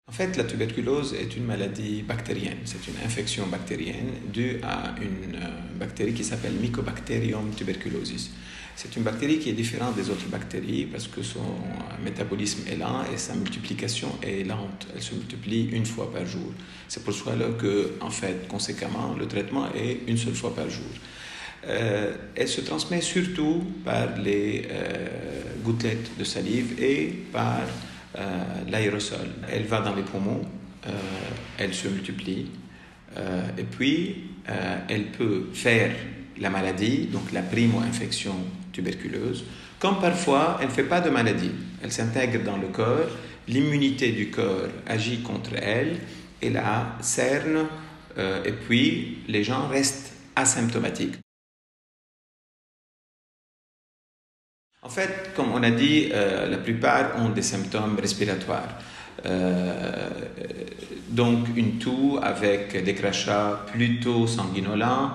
En fait, la tuberculose est une maladie bactérienne. C'est une infection bactérienne due à une bactérie qui s'appelle Mycobacterium tuberculosis. C'est une bactérie qui est différente des autres bactéries parce que son métabolisme est lent et sa multiplication est lente. Elle se multiplie une fois par jour. C'est pour cela que, en fait, conséquemment, le traitement est une seule fois par jour. Elle se transmet surtout par les gouttelettes de salive et par l'aérosol. Elle va dans les poumons, elle se multiplie et puis elle peut faire la maladie, donc la primo-infection tuberculeuse, comme parfois elle ne fait pas de maladie. Elle s'intègre dans le corps, l'immunité du corps agit contre elle et la cerne et puis les gens restent asymptomatiques. En fait, comme on a dit, la plupart ont des symptômes respiratoires. Donc une toux avec des crachats plutôt sanguinolents,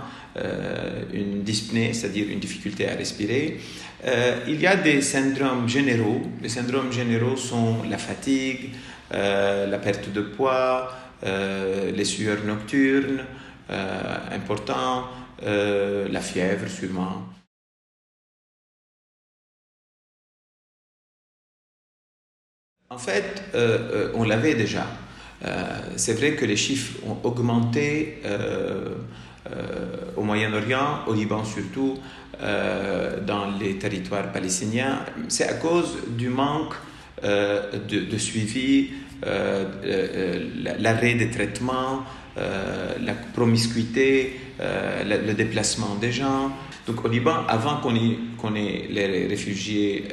une dyspnée, c'est-à-dire une difficulté à respirer. Il y a des syndromes généraux. Les syndromes généraux sont la fatigue, la perte de poids, les sueurs nocturnes importantes, la fièvre sûrement. En fait, on l'avait déjà. C'est vrai que les chiffres ont augmenté au Moyen-Orient, au Liban surtout, dans les territoires palestiniens. C'est à cause du manque de suivi, l'arrêt des traitements, la promiscuité, le déplacement des gens. Donc au Liban, avant qu'on ait les réfugiés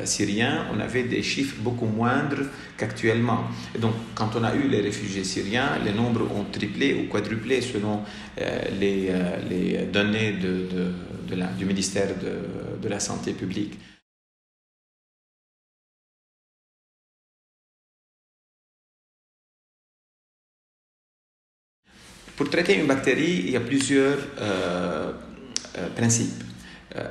syriens, on avait des chiffres beaucoup moindres qu'actuellement. Et donc quand on a eu les réfugiés syriens, les nombres ont triplé ou quadruplé selon les données du ministère de la Santé publique. Pour traiter une bactérie, il y a plusieurs principes.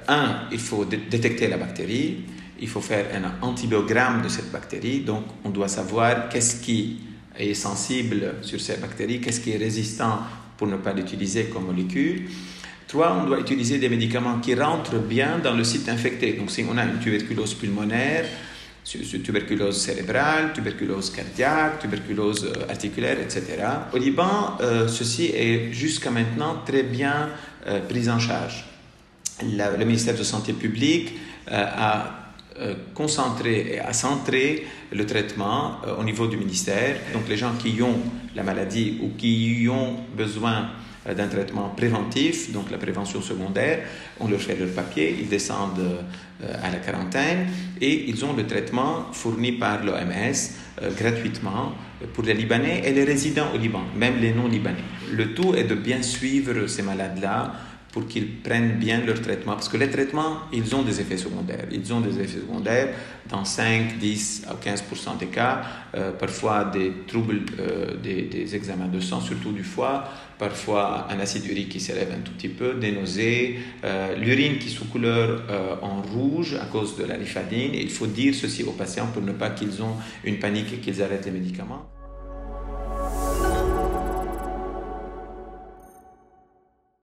Un, il faut détecter la bactérie, il faut faire un antibiogramme de cette bactérie, donc on doit savoir qu'est-ce qui est sensible sur cette bactérie, qu'est-ce qui est résistant pour ne pas l'utiliser comme molécule. Trois, on doit utiliser des médicaments qui rentrent bien dans le site infecté. Donc si on a une tuberculose pulmonaire, tuberculose cérébrale, tuberculose cardiaque, tuberculose articulaire, etc. Au Liban, ceci est jusqu'à maintenant très bien pris en charge. Le ministère de la Santé publique a concentré et a centré le traitement au niveau du ministère. Donc les gens qui ont la maladie ou qui ont besoin d'un traitement préventif, donc la prévention secondaire, on leur fait leur papier, ils descendent à la quarantaine et ils ont le traitement fourni par l'OMS gratuitement pour les Libanais et les résidents au Liban, même les non-Libanais. Le tout est de bien suivre ces malades-là pour qu'ils prennent bien leur traitement. Parce que les traitements, ils ont des effets secondaires. Ils ont des effets secondaires dans 5, 10 à 15% des cas. Parfois des troubles des examens de sang, surtout du foie. Parfois un acide urique qui s'élève un tout petit peu, des nausées, l'urine qui sous couleur en rouge à cause de la rifadine. Et il faut dire ceci aux patients pour ne pas qu'ils aient une panique et qu'ils arrêtent les médicaments.